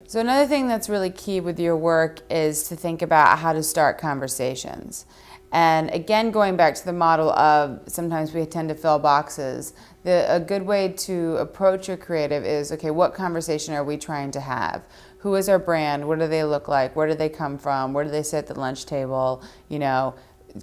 So another thing that's really key with your work is to think about how to start conversations. And again, going back to the model of sometimes we tend to fill boxes, a good way to approach your creative is, okay, what conversation are we trying to have? Who is our brand? What do they look like? Where do they come from? Where do they sit at the lunch table? You know,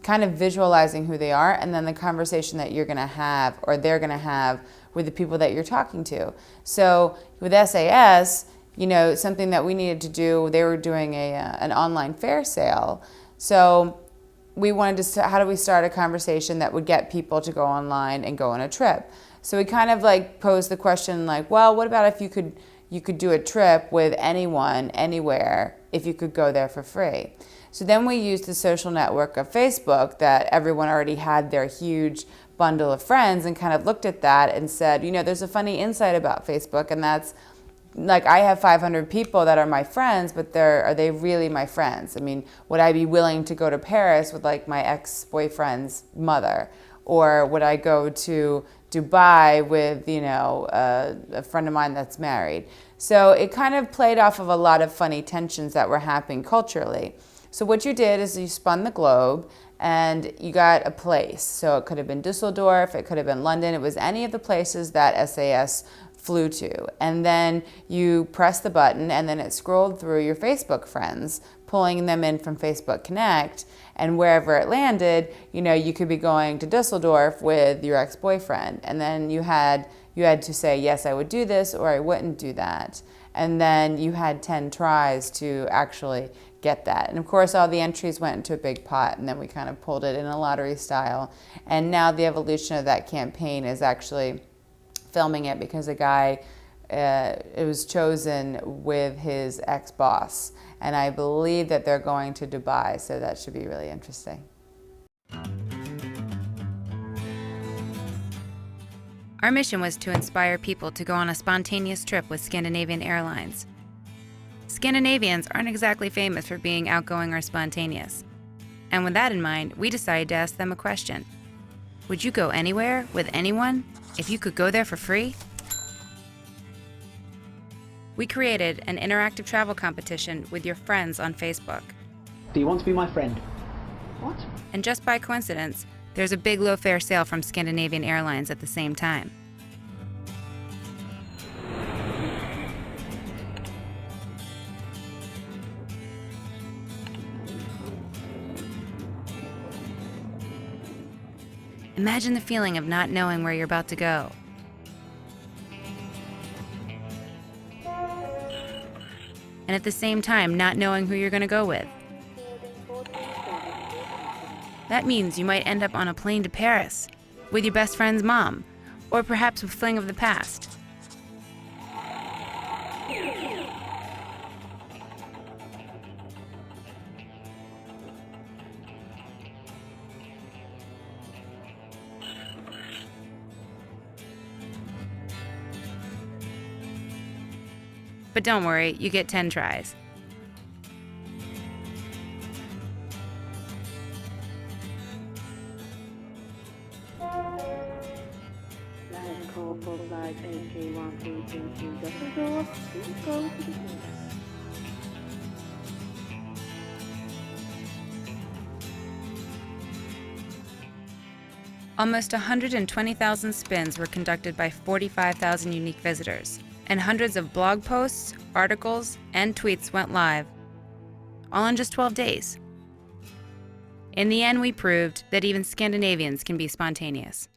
kind of visualizing who they are, and then the conversation that you're going to have or they're going to have with the people that you're talking to. So with SAS, you know, something that we needed to do, they were doing an online fair sale. So we wanted to, how do we start a conversation that would get people to go online and go on a trip? So we kind of like posed the question like, well, what about if you could do a trip with anyone, anywhere, if you could go there for free? So then we used the social network of Facebook that everyone already had their huge bundle of friends and kind of looked at that and said, you know, there's a funny insight about Facebook, and that's like, I have 500 people that are my friends, but are they really my friends? I mean, would I be willing to go to Paris with like my ex-boyfriend's mother? Or would I go to Dubai with, you know, a friend of mine that's married? So it kind of played off of a lot of funny tensions that were happening culturally. So what you did is you spun the globe and you got a place. So it could have been Dusseldorf, it could have been London, it was any of the places that SAS flew to. And then you press the button and then it scrolled through your Facebook friends, pulling them in from Facebook Connect, and wherever it landed, you know, you could be going to Dusseldorf with your ex-boyfriend, and then you had to say, yes, I would do this, or I wouldn't do that. And then you had 10 tries to actually get that. And of course, all the entries went into a big pot, and then we kind of pulled it in a lottery style. And now the evolution of that campaign is actually filming it because a guy, it was chosen with his ex-boss. And I believe that they're going to Dubai, so that should be really interesting. Our mission was to inspire people to go on a spontaneous trip with Scandinavian Airlines. Scandinavians aren't exactly famous for being outgoing or spontaneous. And with that in mind, we decided to ask them a question. Would you go anywhere with anyone if you could go there for free? We created an interactive travel competition with your friends on Facebook. Do you want to be my friend? What? And just by coincidence, there's a big low fare sale from Scandinavian Airlines at the same time. Imagine the feeling of not knowing where you're about to go. And at the same time, not knowing who you're going to go with. That means you might end up on a plane to Paris with your best friend's mom, or perhaps a fling of the past. But don't worry, you get 10 tries. Almost 120,000 spins were conducted by 45,000 unique visitors, and hundreds of blog posts, articles, and tweets went live, all in just 12 days. In the end, we proved that even Scandinavians can be spontaneous.